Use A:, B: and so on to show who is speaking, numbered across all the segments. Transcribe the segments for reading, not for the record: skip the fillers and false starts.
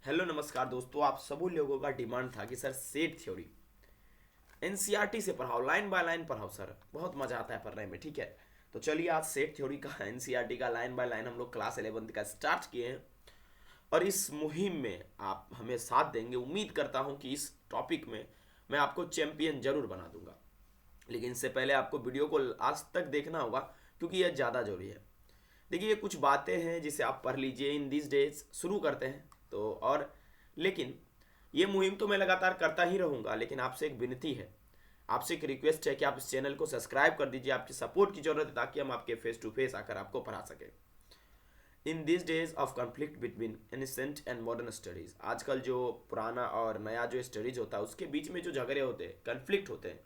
A: Hello नमस्कार दोस्तों, आप सभी लोगों का डिमांड था कि सर सेट थ्योरी एनसीईआरटी से पढ़ाओ, लाइन बाय लाइन पढ़ाओ सर, बहुत मजा आता है पढ़ने में। ठीक है, तो चलिए आज सेट थ्योरी का एनसीईआरटी का लाइन बाय लाइन हम लोग क्लास 11 का स्टार्ट किए हैं और इस मुहिम में आप हमें साथ देंगे। उम्मीद करता हूं कि इस टॉपिक में मैं आपको चैंपियन जरूर बना दूंगा, लेकिन इससे पहले आपको वीडियो को आज तक देखना होगा क्योंकि यह ज़्यादा जरूरी है। देखिए, ये कुछ बातें हैं जिसे आप पढ़ लीजिए। इन दिस डेज शुरू करते हैं तो और लेकिन ये मुहिम तो मैं लगातार करता ही रहूँगा, लेकिन आपसे एक विनती है, आपसे एक रिक्वेस्ट है कि आप इस चैनल को सब्सक्राइब कर दीजिए। आपकी सपोर्ट की ज़रूरत है ताकि हम आपके फेस टू फेस आकर आपको पढ़ा सकें। In this days of conflict between ancient and modern studies, आजकल जो पुराना और नया जो स्टडीज होता है उसके बीच में जो झगड़े होते हैं, कन्फ्लिक्ट होते हैं,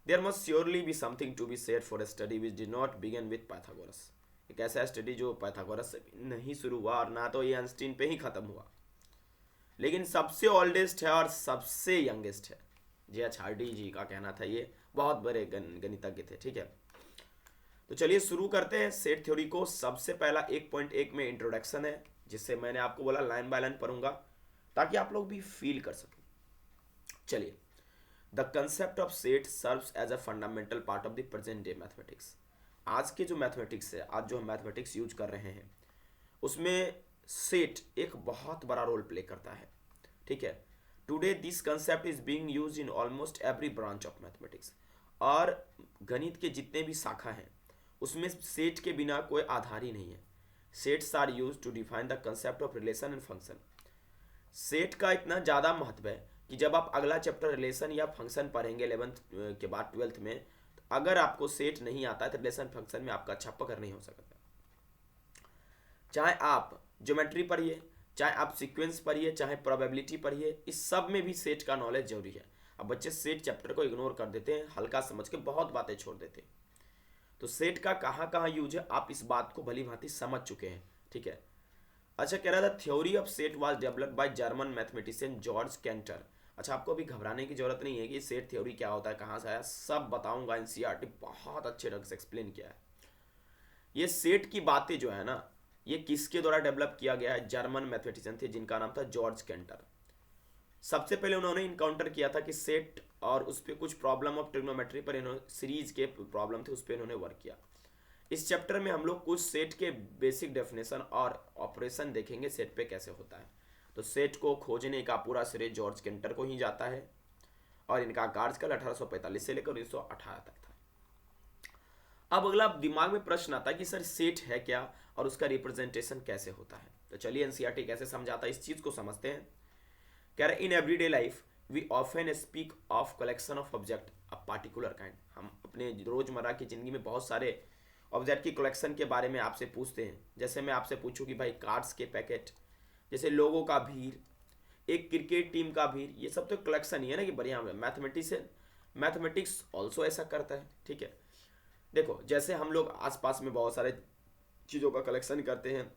A: there must surely be something to be said for a study which did not begin with Pythagoras. एक ऐसा स्टडी जो पाइथागोरस से नहीं शुरू हुआ और ना तो ये आइंस्टीन पे ही खत्म हुआ, लेकिन सबसे ओल्डेस्ट है और सबसे यंगेस्ट है। जे एच हार्डी जी का कहना था, ये बहुत बड़े गणितज्ञ थे। ठीक है, तो चलिए शुरू करते हैं सेट थ्योरी को। सबसे पहला 1.1 में इंट्रोडक्शन है, जिससे मैंने आपको बोला लाइन बाय लाइन पढ़ूंगा ताकि आप लोग भी फील कर सकें। चलिए, the concept of set serves as a fundamental part of the present day mathematics. आज के जो मैथमेटिक्स है, आज जो हम मैथमेटिक्स यूज कर रहे हैं, उसमें सेट एक बहुत बड़ा रोल प्ले करता है। ठीक है, today this concept is being used in almost every branch of mathematics. और गणित के जितने भी शाखा हैं उसमें सेट के बिना कोई आधार ही नहीं है। Sets are use to define the concept of relation and function. Set का इतना ज़्यादा महत्व है कि जब आप अगला चैप्टर रिलेशन या फंक्शन पढ़ेंगे 11th के बाद 12th में, तो अगर आपको सेट नहीं आता है तो रिलेशन फंक्शन में आपका अच्छा पकड़ नहीं हो सकता। चाहे आप ज्योमेट्री पढ़िए, चाहे आप सीक्वेंस पढ़िए, चाहे प्रोबेबिलिटी पढ़िए, इस सब में भी सेट का नॉलेज जरूरी है। अब बच्चे सेट चैप्टर को इग्नोर कर देते हैं, हल्का समझ के बहुत बातें छोड़ देते हैं। तो सेट का कहाँ कहाँ यूज है आप इस बात को भली भांति समझ चुके हैं। ठीक है, अच्छा, कह रहा था theory of set was developed by German mathematician George canter. अच्छा, आपको अभी घबराने की जरूरत नहीं है कि सेट थ्योरी क्या होता है, कहाँ से आया, सब बताऊंगा। एनसीईआरटी बहुत अच्छे ढंग से एक्सप्लेन किया है। ये सेट की बातें जो है ना, ये किसके द्वारा डेवलप किया गया है? जर्मन मैथमेटिशियन थे जिनका नाम था जॉर्ज कैंटर। सबसे पहले उन्होंने इनकाउंटर किया था कि सेट और उस पर कुछ प्रॉब्लम ऑफ ट्रिग्नोमेट्री पर इन्होंने सीरीज के प्रॉब्लम थे, उस पर इन्होंने वर्क किया। इस चैप्टर में हम लोग कुछ सेट के बेसिक डेफिनेशन और ऑपरेशन देखेंगे सेट पे कैसे होता है। तो सेट को खोजने का पूरा श्रेय जॉर्ज केंटर को ही जाता है और इनका कार्यकाल 1845 से लेकर 1918 तक था। अब अगला दिमाग में प्रश्न आता है कि सर सेट है क्या और उसका रिप्रेजेंटेशन कैसे होता है। तो चलिए एनसीईआरटी कैसे समझाता है इस चीज को समझते हैं। कह रहे in everyday life we often speak of collection of object a particular kind. हम अपने रोजमर्रा की जिंदगी में बहुत सारे ऑब्जेक्ट की कलेक्शन के बारे में आपसे पूछते हैं। जैसे मैं आपसे पूछूं कि भाई कार्ड्स के पैकेट, जैसे लोगों का भीड़, एक क्रिकेट टीम का भीड़, ये सब तो कलेक्शन ही है ना कि बढ़िया है। मैथमेटिक्स ऑल्सो ऐसा करता है। ठीक है, देखो जैसे हम लोग आसपास में बहुत सारे चीज़ों का कलेक्शन करते हैं,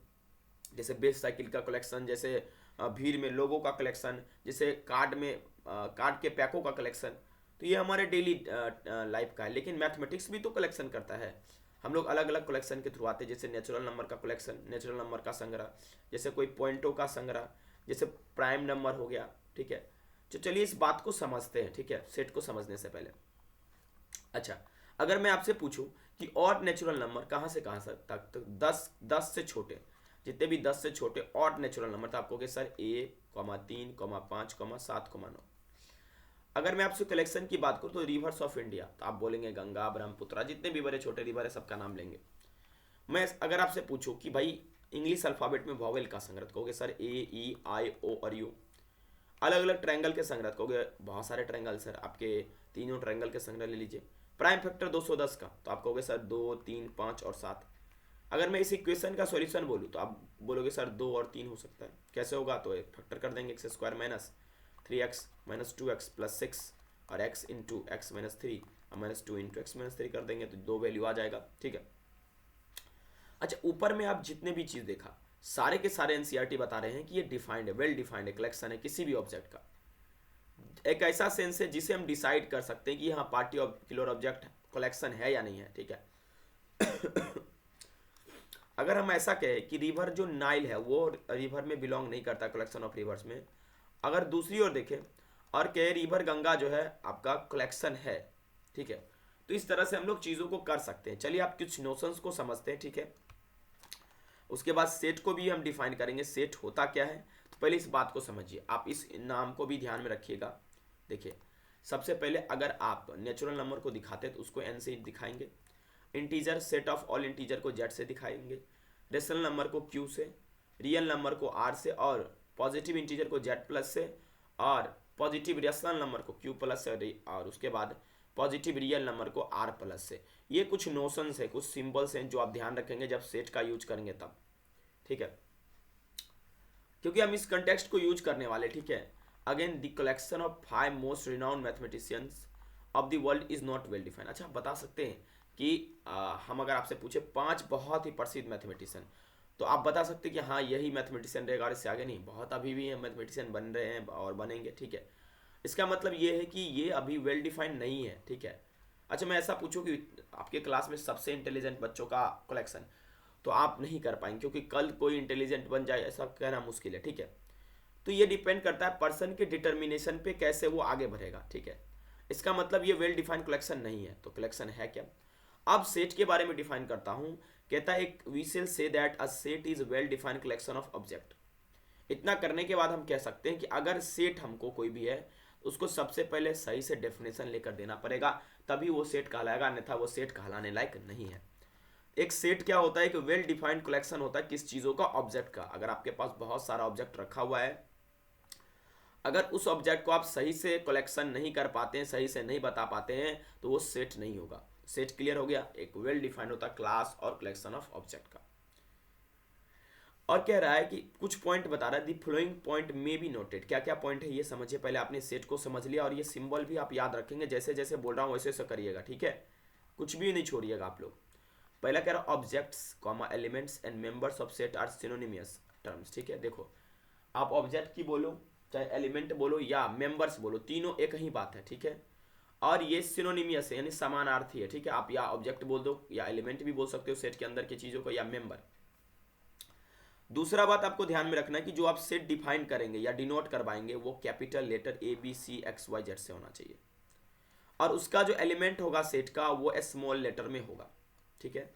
A: जैसे बेस्ट साइकिल का कलेक्शन, जैसे भीड़ में लोगों का कलेक्शन, जैसे कार्ड में कार्ड के पैकों का कलेक्शन। तो ये हमारे डेली लाइफ का है, लेकिन मैथमेटिक्स भी तो कलेक्शन करता है। हम लोग अलग अलग कलेक्शन के थ्रू आते हैं, जैसे नेचुरल नंबर का कलेक्शन, नेचुरल नंबर का संग्रह, जैसे कोई पॉइंटों का संग्रह, जैसे प्राइम नंबर हो गया। ठीक है, तो चलिए इस बात को समझते हैं। ठीक है, सेट को समझने से पहले, अच्छा, अगर मैं आपसे पूछूं कि ऑड नेचुरल नंबर कहाँ से कहाँ तक, तो 10 से छोटे, जितने भी 10 से छोटे ऑड नेचुरल नंबर, तो आप कहोगे सर 1, 3, 5, 7, 9। अगर मैं आपसे कलेक्शन की बात करूं तो रिवर्स ऑफ इंडिया, तो आप बोलेंगे गंगा, ब्रह्मपुत्रा, जितने भी बड़े छोटे रिवर है सबका नाम लेंगे। मैं अगर आपसे पूछूं कि भाई इंग्लिश अल्फाबेट में वॉवेल का संग्रह, कहोगे sir A, E, I, O और U। अलग अलग ट्रायंगल के संग्रह, कहोगे बहुत सारे ट्रायंगल सर, आपके तीनों ट्रायंगल के संग्रह ले लीजिए। प्राइम फैक्टर 210 का, तो आप कहोगे सर 2, 3, 5 और 7। अगर मैं इस इक्वेशन का सॉल्यूशन बोलूँ तो आप बोलोगे सर 2 और 3 हो सकता है, कैसे होगा? तो फैक्टर कर देंगे, x square minus 3x-2x plus 6 और x इंटू एक्स माइनस 3 और -2 इंटू एक्स माइनस 3 कर देंगे तो 2 वैल्यू आ जाएगा। ठीक है, अच्छा, ऊपर में आप जितने भी चीज़ देखा सारे के सारे एनसीईआरटी बता रहे हैं कि ये डिफाइंड है, वेल डिफाइंड है, कलेक्शन है किसी भी ऑब्जेक्ट का। एक ऐसा सेंस है जिसे हम डिसाइड कर सकते हैं कि यहाँ पार्टिकुलर ऑब्जेक्ट कलेक्शन है या नहीं है। ठीक है, अगर हम ऐसा कहें कि रिवर जो नाइल है वो रिवर में बिलोंग नहीं करता कलेक्शन ऑफ रिवर्स में, अगर दूसरी ओर देखें और कहे रिवर गंगा जो है आपका कलेक्शन है, ठीक है, तो इस तरह से हम लोग चीज़ों को कर सकते हैं। चलिए आप कुछ नोशंस को समझते हैं, ठीक है। उसके बाद सेट को भी हम डिफाइन करेंगे, सेट होता क्या है। तो पहले इस बात को समझिए, आप इस नाम को भी ध्यान में रखिएगा। देखिए सबसे पहले अगर आप नेचुरल नंबर को दिखाते हैं तो उसको एन से दिखाएंगे, integer set of all integer को जेड से दिखाएंगे, रेशनल नंबर को क्यू से, रियल नंबर को आर से, और पॉजिटिव इंटीजर को जेड प्लस से, और पॉजिटिव रेशनल नंबर को क्यू प्लस से, और उसके बाद पॉजिटिव रियल नंबर को आर प्लस से। ये कुछ नोशंस है, कुछ सिंबल्स हैं जो आप ध्यान रखेंगे जब सेट का यूज करेंगे तब, ठीक है, क्योंकि हम इस कंटेक्स्ट को यूज करने वाले, ठीक है। Again the collection of 5 most renowned mathematicians of the world is not well defined. अच्छा, बता सकते हैं कि हम अगर आपसे पूछे 5 बहुत ही प्रसिद्ध मैथमेटिशियन, तो आप बता सकते हैं कि हाँ यही मैथमेटिशियन रहेगा और इससे आगे नहीं। बहुत अभी भी मैथमेटिशियन बन रहे हैं और बनेंगे, ठीक है। इसका मतलब ये है कि ये अभी वेल डिफाइंड नहीं है, ठीक है। अच्छा, मैं ऐसा पूछूं कि आपके क्लास में सबसे इंटेलिजेंट बच्चों का कलेक्शन, तो आप नहीं कर पाएंगे, क्योंकि कल कोई इंटेलिजेंट बन जाए ऐसा कहना मुश्किल है, ठीक है। तो ये डिपेंड करता है पर्सन के डिटर्मिनेशन पे कैसे वो आगे बढ़ेगा, ठीक है। इसका मतलब ये वेल डिफाइंड कलेक्शन नहीं है। तो कलेक्शन है क्या? अब सेट के बारे में डिफाइन करता हूं। कहता है एक we will say that a set is well defined collection of object. इतना करने के बाद हम कह सकते हैं कि अगर सेट हमको कोई भी है तो उसको सबसे पहले सही से डेफिनेशन लेकर देना पड़ेगा, तभी वो सेट कहलाएगा, अन्यथा वो सेट कहलाने लायक नहीं है। एक सेट क्या होता है? एक वेल डिफाइंड कलेक्शन होता है किस चीज़ों का? ऑब्जेक्ट का। अगर आपके पास बहुत सारा ऑब्जेक्ट रखा हुआ है, अगर उस ऑब्जेक्ट को आप सही से कलेक्शन नहीं कर पाते हैं, सही से नहीं बता पाते हैं, तो वो सेट नहीं होगा। सेट क्लियर हो गया? एक वेल डिफाइंड होता है क्लास और कलेक्शन ऑफ ऑब्जेक्ट का। और कह रहा है कि कुछ पॉइंट बता रहा है, दी फ्लोइंग पॉइंट में बी नोटेड। क्या क्या पॉइंट है ये समझिए। पहले आपने सेट को समझ लिया, और ये सिंबल भी आप याद रखेंगे, जैसे जैसे बोल रहा हूँ वैसे वैसे करिएगा, ठीक है, कुछ भी नहीं छोड़िएगा आप लोग। पहला कह रहा है objects comma elements and members of set are synonymous terms, ठीक है। देखो, आप ऑब्जेक्ट की बोलो, चाहे एलिमेंट बोलो या मेंबर्स बोलो, तीनों एक ही बात है, ठीक है। और ये सिनोनिमियस है, यानी समानार्थी है, ठीक है। आप या ऑब्जेक्ट बोल दो या एलिमेंट भी बोल सकते हो सेट के अंदर की चीज़ों को, या मेंबर। दूसरा बात आपको ध्यान में रखना है कि जो आप सेट डिफाइन करेंगे या डिनोट करवाएंगे वो कैपिटल लेटर ABCXYZ से होना चाहिए, और उसका जो एलिमेंट होगा सेट का वो स्मॉल लेटर में होगा, ठीक है।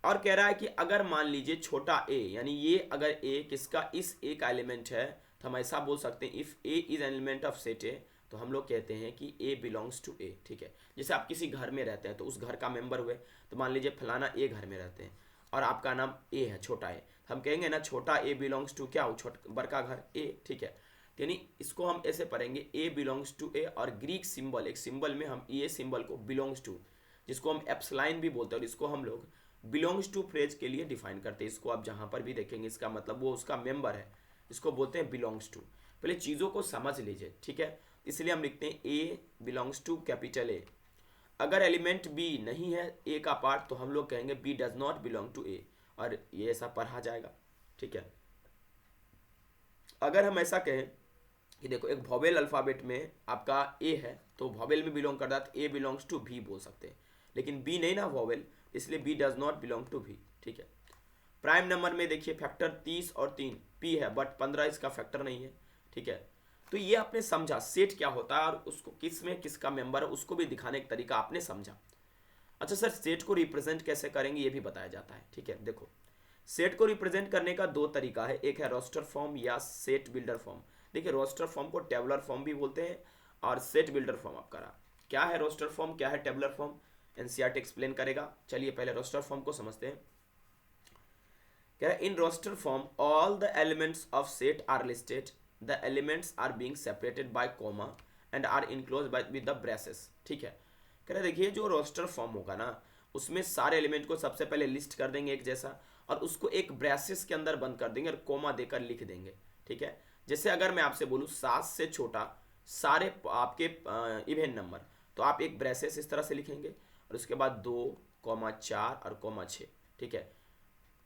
A: और कह रहा है कि अगर मान लीजिए छोटा a, यानी ये अगर a किसका, इस a का एलिमेंट है, तो हम ऐसा बोल सकते हैं if a is element of set a, तो हम लोग कहते हैं कि a बिलोंग्स टू a, ठीक है। जैसे आप किसी घर में रहते हैं तो उस घर का मेंबर हुए, तो मान लीजिए फलाना a घर में रहते हैं और आपका नाम a है, छोटा a, हम कहेंगे ना छोटा a बिलोंग्स टू क्या हो, छोटा बड़का घर a, ठीक है। यानी इसको हम ऐसे पढ़ेंगे a बिलोंग्स टू a, और ग्रीक सिंबल, एक सिंबल में हम ये सिंबल को बिलोंग्स टू, जिसको हम एप्सलाइन भी बोलते हैं, और इसको हम लोग बिलोंग्स टू फ्रेज के लिए डिफाइन करते हैं। इसको आप जहां पर भी देखेंगे इसका मतलब वो उसका मेंबर है, इसको बोलते हैं बिलोंग्स टू। पहले चीज़ों को समझ लीजिए, ठीक है। इसलिए हम लिखते हैं ए बिलोंग्स टू कैपिटल ए। अगर एलिमेंट बी नहीं है ए का पार्ट, तो हम लोग कहेंगे B does not belong to A, और ये ऐसा पढ़ा जाएगा, ठीक है। अगर हम ऐसा कहें कि देखो एक वॉवेल अल्फ़ाबेट में आपका ए है, तो वॉवेल में बिलोंग करता है, तो ए बिलोंग्स टू भी बोल सकते हैं, लेकिन बी नहीं ना वॉवेल, इसलिए B does not belong to B, ठीक है। प्राइम नंबर में देखिए फैक्टर 30 और 3 पी है, बट 15 इसका फैक्टर नहीं है, ठीक है। तो ये आपने समझा सेट क्या होता है, और उसको किस में किसका मेंबर है उसको भी दिखाने का तरीका आपने समझा। अच्छा सर, सेट को रिप्रेजेंट कैसे करेंगे ये भी बताया जाता है, ठीक है। देखो, सेट को रिप्रेजेंट करने का दो तरीका है, एक है रोस्टर फॉर्म या सेट बिल्डर फॉर्म। देखिए, रोस्टर फॉर्म को टेबुलर फॉर्म भी बोलते हैं, और सेट बिल्डर फॉर्म आपका रहा। क्या है रोस्टर फॉर्म, क्या है टेबुलर फॉर्म, एनसीईआरटी एक्सप्लेन करेगा। चलिए पहले रोस्टर फॉर्म को समझते हैं। कह रहा है in roster form all the elements of set are listed, the elements are being separated by comma and are enclosed by with the braces, ठीक है। कह रहा है देखिए जो रोस्टर फॉर्म होगा ना, उसमें सारे एलिमेंट को सबसे पहले लिस्ट कर देंगे एक जैसा, और उसको एक ब्रेसेस के अंदर बंद कर देंगे और कोमा देकर लिख देंगे, ठीक है। जैसे अगर मैं आपसे बोलूँ 7 से छोटा सारे आपके इवेन नंबर, तो आप एक ब्रेसेस इस तरह से लिखेंगे, और उसके बाद 2,4 और 6, ठीक है।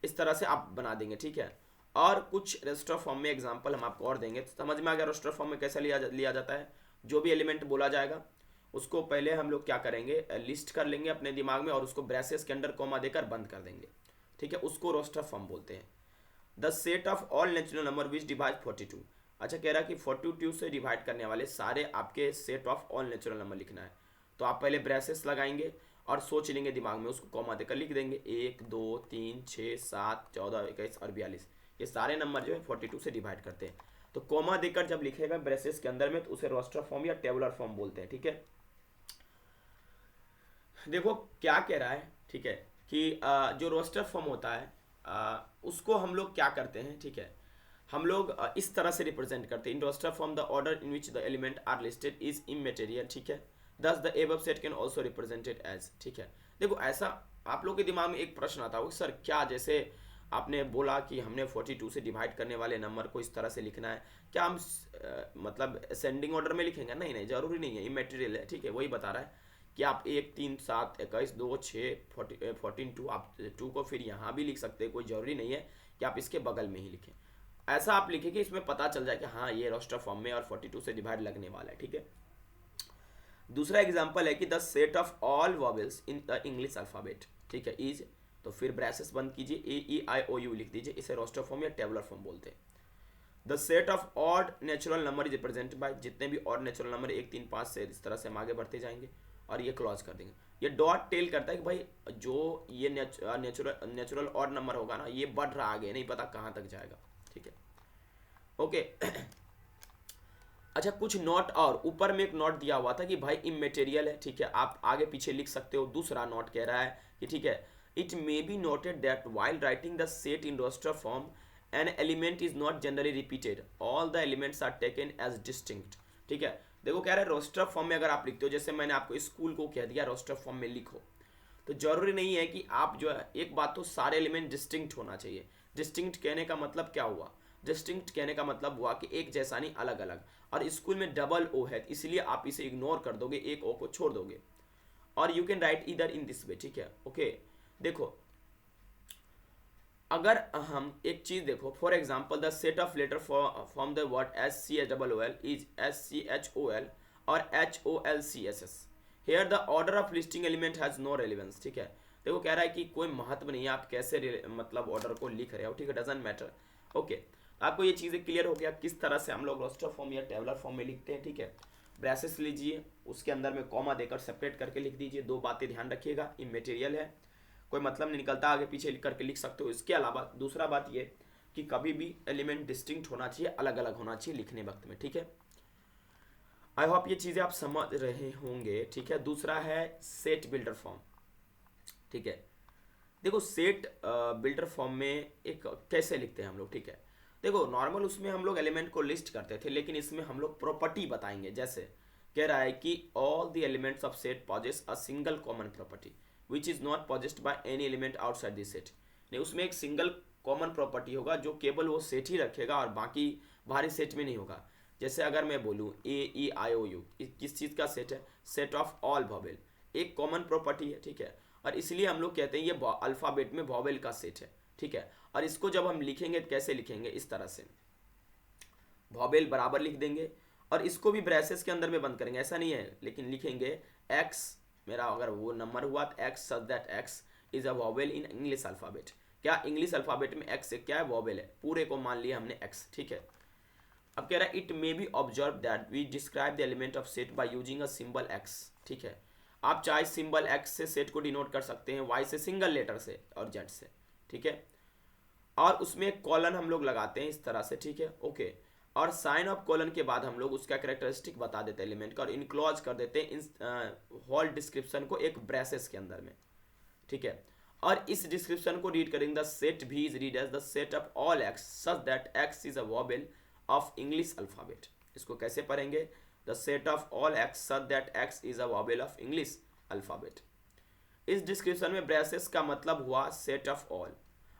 A: इस तरह से आप बना देंगे, ठीक है। और कुछ रोस्टर फॉर्म में एग्जांपल हम आपको और देंगे, तो समझ में आ गया रोस्टर फॉर्म में कैसे लिया जाता है। जो भी एलिमेंट बोला जाएगा उसको पहले हम लोग क्या करेंगे, लिस्ट कर लेंगे अपने दिमाग में, और उसको ब्रेसेस के अंदर कोमा देकर बंद कर देंगे। ठीक है, उसको रोस्टर फॉर्म बोलते हैं। The set of all natural number which divide 42। अच्छा, कह रहा है कि 42 से डिवाइड करने वाले सारे आपके set of all natural number लिखना है। तो आप पहले ब्रेसेस लगाएंगे और सोच लेंगे दिमाग में, उसको कॉमा देकर लिख देंगे 1 2 3 6 7 14 21 और 42। ये सारे नंबर जो है 42 से डिवाइड करते हैं। तो कॉमा देकर जब लिखेगा ब्रेसेस के अंदर में तो उसे रोस्टर फॉर्म या टेबुलर फॉर्म बोलते हैं। ठीक है, देखो क्या कह रहा है, ठीक है, कि जो रोस्टर फॉर्म होता है उसको हम लोग क्या करते हैं, ठीक है, हम लोग इस तरह से रिप्रेजेंट करते हैं। In roster form the order in which the element are listed is immaterial. ठीक है, thus the above set can also represented as. ठीक है, देखो ऐसा आप लोग के दिमाग में एक प्रश्न आता होगा, सर क्या जैसे आपने बोला कि हमने 42 से डिवाइड करने वाले नंबर को इस तरह से लिखना है, क्या हम मतलब असेंडिंग ऑर्डर में लिखेंगे? नहीं नहीं, जरूरी नहीं है, इमटेरियल है। ठीक है, वही बता रहा है कि आप 1 3 7 21 2 6 14 2, आप 2 को फिर यहाँ भी लिख सकते हैं, कोई जरूरी नहीं है कि आप इसके बगल में ही लिखें। ऐसा आप लिखें कि इसमें पता चल जाए कि हाँ ये रोस्टर फॉर्म में और 42 से डिवाइड लगने वाला है। ठीक है, दूसरा एग्जांपल है कि the set of all vowels in the English alphabet. ठीक है, इज, तो फिर ब्रेसेस बंद कीजिए, AEIOU लिख दीजिए, इसे रोस्टर फॉर्म या टेबुलर फॉर्म बोलते हैं। The set of odd natural number is represented by, जितने भी ऑड नेचुरल नंबर 1 3 5 से इस तरह से हम आगे बढ़ते जाएंगे और ये क्लोज कर देंगे। ये डॉट टेल करता है कि भाई जो ये नेचुरल ऑड नंबर होगा ना, ये बढ़ रहा आगे, नहीं पता कहाँ तक जाएगा। ठीक है, ओके। अच्छा, कुछ नोट और ऊपर में एक नोट दिया हुआ था कि भाई इमटेरियल है। ठीक है, आप आगे पीछे लिख सकते हो। दूसरा नोट कह रहा है कि ठीक है, it may be noted that while writing the set in roster form an element is not generally repeated, all the elements are taken as distinct. ठीक है, देखो कह रहा है रोस्टर फॉर्म में अगर आप लिखते हो, जैसे मैंने आपको स्कूल को कह दिया रोस्टर फॉर्म में लिखो, तो जरूरी नहीं है कि आप जो है, एक बात तो सारे एलिमेंट डिस्टिंक्ट होना चाहिए। डिस्टिंक्ट कहने का मतलब क्या हुआ? डिस्टिंक्ट कहने का मतलब हुआ कि एक जैसा नहीं, अलग अलग। और स्कूल में डबल ओ है, इसलिए आप इसे इग्नोर कर दोगे, एक ओ को छोड़ दोगे। और यू कैन राइट इधर इन दिस वे। ठीक है, ओके। देखो अगर हम एक चीज देखो, for example the set of letter from the word SCHOOL is SCHOL or HOLCSS। Here the order of listing element has no relevance. ठीक है, देखो कह रहा है कि कोई महत्व नहीं है आप कैसे मतलब ऑर्डर को लिख रहे हो। ठीक है, डजंट मैटर। ओके, आपको ये चीज़ें क्लियर हो गया किस तरह से हम लोग रोस्टर फॉर्म या टेबुलर फॉर्म में लिखते हैं। ठीक है, ब्रेसेस लीजिए, उसके अंदर में कॉमा देकर सेपरेट करके लिख दीजिए। दो बातें ध्यान रखिएगा, इमटेरियल है, कोई मतलब नहीं निकलता, आगे पीछे लिख करके लिख सकते हो। इसके अलावा दूसरा बात ये कि कभी भी एलिमेंट डिस्टिंक्ट होना चाहिए, अलग अलग होना चाहिए लिखने वक्त में। ठीक है, आई होप ये चीज़ें आप समझ रहे होंगे। ठीक है, दूसरा है सेट बिल्डर फॉर्म। ठीक है, देखो सेट बिल्डर फॉर्म में एक कैसे लिखते हैं हम लोग। ठीक है, देखो नॉर्मल उसमें हम लोग एलिमेंट को लिस्ट करते थे, लेकिन इसमें हम लोग प्रॉपर्टी बताएंगे। जैसे कह रहा है कि all the elements of set possess a single common property which is not possessed by any element outside this set. नहीं, उसमें एक सिंगल कॉमन प्रॉपर्टी होगा जो केवल वो सेट ही रखेगा और बाकी बाहरी सेट में नहीं होगा। जैसे अगर मैं बोलूँ AEIOU किस चीज़ का सेट है? सेट ऑफ ऑल वॉवेल, एक कॉमन प्रॉपर्टी है। ठीक है, और इसलिए हम लोग कहते हैं ये अल्फ़ाबेट में वॉवेल का सेट है। ठीक है, और इसको जब हम लिखेंगे तो कैसे लिखेंगे? इस तरह से वॉवेल बराबर लिख देंगे और इसको भी ब्रेसेस के अंदर में बंद करेंगे, ऐसा नहीं है, लेकिन लिखेंगे x, मेरा अगर वो नंबर हुआ तो x such that x is a vowel in English alphabet. क्या इंग्लिश अल्फ़ाबेट में x से क्या है? वॉवेल है, पूरे को मान लिया हमने x। ठीक है, अब कह रहा है it may be observe that we describe the element of set by using a symbol x। ठीक है, आप चाहे सिंबल x से सेट को डिनोट कर सकते हैं, y से सिंगल लेटर से और z से। ठीक है, और उसमें एक कॉलन हम लोग लगाते हैं इस तरह से। ठीक है, ओके, और साइन ऑफ कॉलन के बाद हम लोग उसका कैरेक्टरिस्टिक बता देते हैं एलिमेंट का और इनक्लोज कर देते हैं इन होल डिस्क्रिप्शन को एक ब्रेसेस के अंदर में। ठीक है, और इस डिस्क्रिप्शन को रीड करेंगे, the set B is read as the set of all x such that x is a vowel of English alphabet. इसको कैसे पढ़ेंगे? The set of all x such that x is a vowel of English alphabet. इस description में braces का मतलब हुआ set of all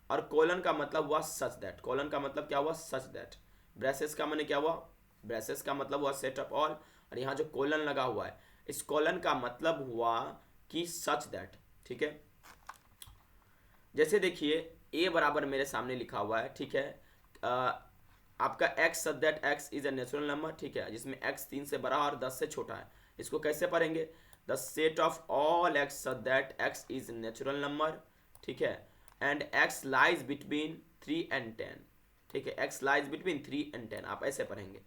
A: और colon का मतलब हुआ सच दैट। कोलन का मतलब क्या हुआ? Such that. ब्रेसेस का माने क्या हुआ? ब्रेसेस का मतलब हुआ सेट ऑफ ऑल, और यहाँ जो कोलन लगा हुआ है इस कोलन का मतलब हुआ कि सच दैट। ठीक है, जैसे देखिए a बराबर मेरे सामने लिखा हुआ है। ठीक है, आपका x such that x is a natural number. ठीक है, जिसमें x 3 से बड़ा और 10 से छोटा है। इसको कैसे पढ़ेंगे? The set of all x such that x is natural number. ठीक है, and x lies between 3 and 10, ठीक है, x लाइज बिटवीन 3 and 10 आप ऐसे पढ़ेंगे,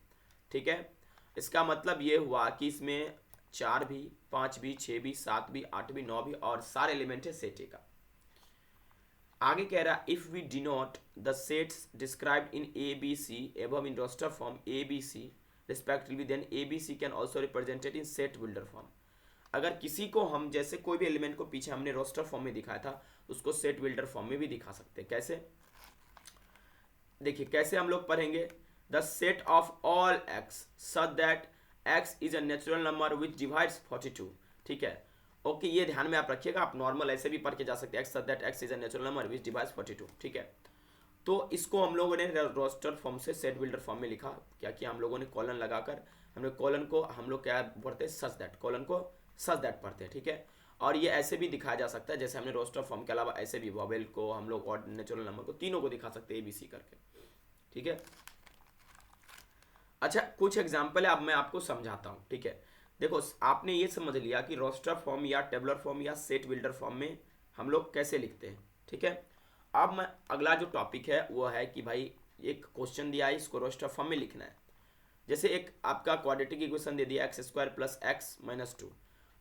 A: ठीक है। इसका मतलब ये हुआ कि इसमें 4 भी, 5 भी, 6 भी, 7 भी, 8 भी, 9 भी और सारे एलिमेंट है सेट ए का। आगे कह रहा if we denote the sets described in A B C above in roster form A B C respectively then A B C can also represented in set builder form. अगर किसी को हम जैसे कोई भी एलिमेंट को पीछे हमने रोस्टर फॉर्म में दिखाया था उसको सेट बिल्डर फॉर्म में भी दिखा सकते हैं। कैसे, देखिए कैसे हम लोग पढ़ेंगे, the set of all x such that x is a natural number which divides 42, ठीक है। ओके, ये ध्यान में आप रखिएगा, आप नॉर्मल ऐसे भी पढ़ के जा सकते हैं, x such that x is a natural number which divides 42, ठीक है। तो इसको हम लोगों ने रोस्टर फॉर्म से सेट बिल्डर फॉर्म में लिखा, क्या किया हम लोगों ने, कॉलन लगाकर हमने कॉलन को हम लोग क्या पढ़ते हैं, सच दैट, कॉलन को सच दैट पढ़ते हैं, ठीक है। और ये ऐसे भी दिखाया जा सकता है जैसे हमने रोस्टर फॉर्म के अलावा ऐसे भी वोवेल को हम लोग और नेचुरल नंबर को तीनों को दिखा सकते हैं ABC करके, ठीक है। अच्छा, कुछ एग्जाम्पल है, अब मैं आपको समझाता हूँ, ठीक है। देखो आपने ये समझ लिया कि रोस्टर फॉर्म या टेबलर फॉर्म या सेट बिल्डर फॉर्म में हम लोग कैसे लिखते हैं, ठीक है। अब मैं अगला जो टॉपिक है वो है कि भाई एक क्वेश्चन दिया है, इसको रोस्टर फॉर्म में लिखना है। जैसे एक आपका क्वाड्रेटिक इक्वेशन दे दिया x² प्लस x माइनस 2,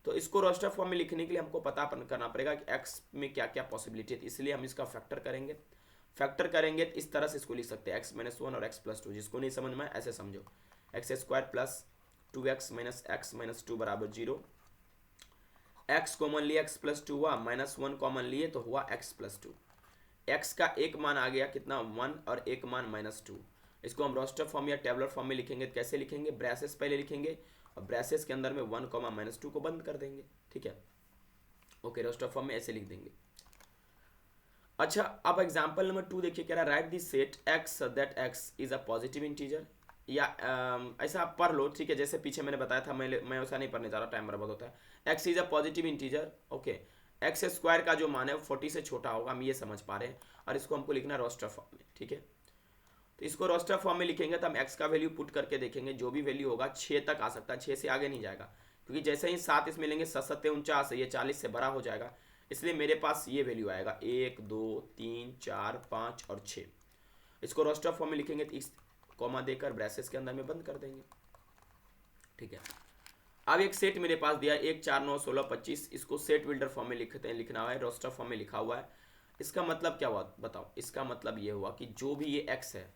A: तो इसको रोस्टर फॉर्म में लिखने के लिए हमको पता करना पड़ेगा कि x में क्या क्या पॉसिबिलिटी है, इसलिए हम इसका फैक्टर करेंगे। फैक्टर करेंगे तो इस तरह से इसको लिख सकते हैं x माइनस 1 और x प्लस 2। जिसको नहीं समझ में ऐसे समझो, x² plus 2x minus x minus 2 बराबर 0, x कॉमन लिए x प्लस 2 हुआ, माइनस 1 कॉमन लिए तो हुआ x प्लस 2। x का एक मान आ गया कितना 1 और एक मान माइनस 2। इसको हम रोस्टर फॉर्म या टेबलर फॉर्म में लिखेंगे तो कैसे लिखेंगे, ब्रैसेस पहले लिखेंगे और ब्रैसेस के अंदर में 1 कॉमा माइनस 2 को बंद कर देंगे, ठीक है। ओके, रोस्टर फॉर्म में ऐसे लिख देंगे। अच्छा, अब एग्जांपल नंबर 2 देखिए, कह रहा है right this set x that x is a positive integer, या ऐसा आप पढ़ लो, ठीक है। जैसे पीछे मैंने बताया था, मैं वैसा नहीं पढ़ने जा रहा, टाइम बर्बाद होता है। x is a positive integer, okay. x² का जो मान है वो 40 से छोटा होगा, हम ये समझ पा रहे हैं, और इसको हमको लिखना है रोस्टर फॉर्म में, ठीक है। तो इसको रोस्टर फॉर्म में लिखेंगे तो हम x का वैल्यू पुट करके देखेंगे, जो भी वैल्यू होगा 6 तक आ सकता है, 6 से आगे नहीं जाएगा, क्योंकि जैसे ही 7 इसमें लेंगे 7 7 49, ये 40 से बड़ा हो जाएगा, इसलिए मेरे पास ये वैल्यू आएगा 1 2 3 4 5 और 6। इसको रोस्टर फॉर्म में लिखेंगे तो इस कॉमा देकर ब्रैसेस के अंदर में बंद कर देंगे, ठीक है। अब एक सेट मेरे पास दिया 1 4 9 16 25, इसको सेट बिल्डर फॉर्म में लिखते हैं, लिखना है, रोस्टर फॉर्म में लिखा हुआ है। इसका मतलब क्या हुआ बताओ, इसका मतलब ये हुआ कि जो भी ये x है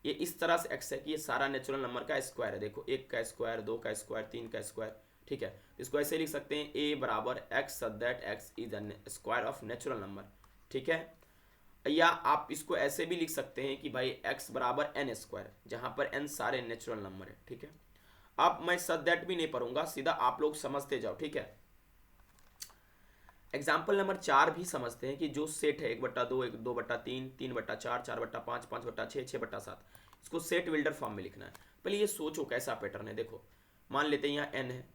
A: ये इस तरह से x है कि ये सारा नेचुरल नंबर का स्क्वायर है। देखो 1 का स्क्वायर, 2 का स्क्वायर, 3 का स्क्वायर, ठीक है। इसको ऐसे लिख सकते हैं a बराबर x such that x is square of natural number, ठीक है। या आप इसको ऐसे भी लिख सकते हैं कि भाई x बराबर n², जहां पर n सारे नेचुरल नंबर है, ठीक है। अब मैं सच दैट भी नहीं पढ़ूंगा, सीधा आप लोग समझते जाओ, ठीक है। एग्जाम्पल नंबर 4 भी समझते हैं कि जो सेट है 1/2, 2/3, 3/4, 4/5, 5/6, 6/7, इसको सेट बिल्डर फॉर्म में लिखना है। पहले ये सोचो कैसा पैटर्न है। देखो मान लेते हैं यहाँ n है,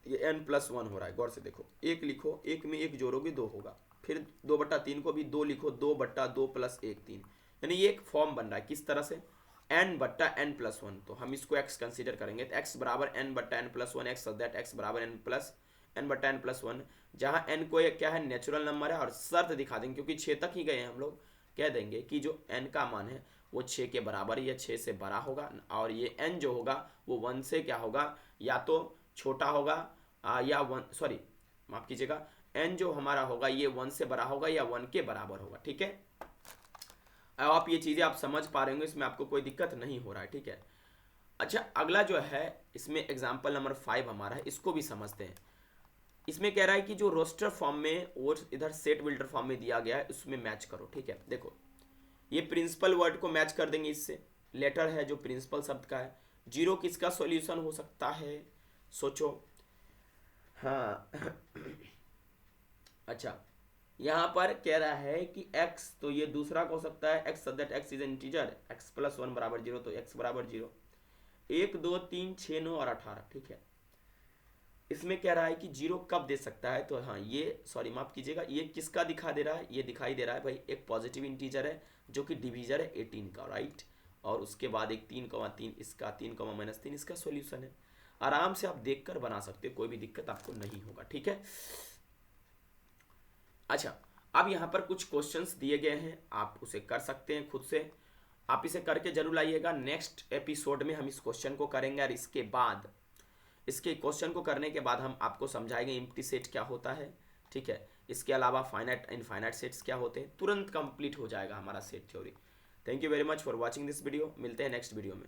A: ये n+1 हो रहा है, गौर से देखो, एक लिखो, एक में एक जोड़ोगे 2 होगा, फिर 2/3 को भी 2 लिखो, 2/2 + 1 3, यानी ये एक फॉर्म बन रहा है किस तरह से, n/n+1। तो हम इसको x कंसीडर करेंगे तो x बराबर n/n+1, x दैट x बराबर n/n+1, जहाँ n को ये क्या है नेचुरल नंबर है, और शर्त दिखा देंगे क्योंकि 6 तक ही गए हैं हम लोग, कह देंगे कि जो n का मान है वो 6 के बराबर या 6 से बड़ा होगा, और ये n जो होगा वो 1 से क्या होगा, या तो छोटा होगा या 1, सॉरी माफ कीजिएगा, n जो हमारा होगा ये 1 से बड़ा होगा या 1 के बराबर होगा, ठीक है। अब आप ये चीज़ें आप समझ पा रहे होंगे, इसमें आपको कोई दिक्कत नहीं हो रहा है, ठीक है। अच्छा, अगला जो है इसमें एग्जाम्पल नंबर 5 हमारा है, इसको भी समझते हैं। इसमें कह रहा है कि जो रोस्टर फॉर्म में और इधर सेट बिल्डर फॉर्म में दिया गया है उसमें मैच करो, ठीक है। देखो ये प्रिंसिपल वर्ड को मैच कर देंगे, इससे लेटर है जो प्रिंसिपल शब्द का है। 0 किसका सॉल्यूशन हो सकता है, सोचो। हाँ अच्छा, यहाँ पर कह रहा है कि x, तो ये दूसरा को हो सकता है x such that x is an integer, x+1 बराबर 0, तो x बराबर 0, 1 2 3 6 9 और 18, ठीक है। इसमें कह रहा है कि 0 कब दे सकता है, तो हाँ ये, सॉरी माफ कीजिएगा, ये किसका दिखा दे रहा है, ये दिखाई दे रहा है भाई एक पॉजिटिव इंटीजर है जो कि डिवीजर है 18 का, राइट। और उसके बाद एक 3,3 इसका, 3,-3 इसका सॉल्यूशन है। आराम से आप देखकर बना सकते हो, कोई भी दिक्कत आपको नहीं होगा, ठीक है। अच्छा, अब यहाँ पर कुछ क्वेश्चंस दिए गए हैं, आप उसे कर सकते हैं खुद से, आप इसे करके जरूर लाइएगा। नेक्स्ट एपिसोड में हम इस क्वेश्चन को करेंगे और इसके क्वेश्चन को करने के बाद हम आपको समझाएंगे एम्प्टी सेट क्या होता है, ठीक है। इसके अलावा फाइनाइट इनफाइनाइट सेट्स क्या होते हैं, तुरंत कंप्लीट हो जाएगा हमारा set theory. Thank you very much for watching this video, मिलते हैं नेक्स्ट वीडियो में।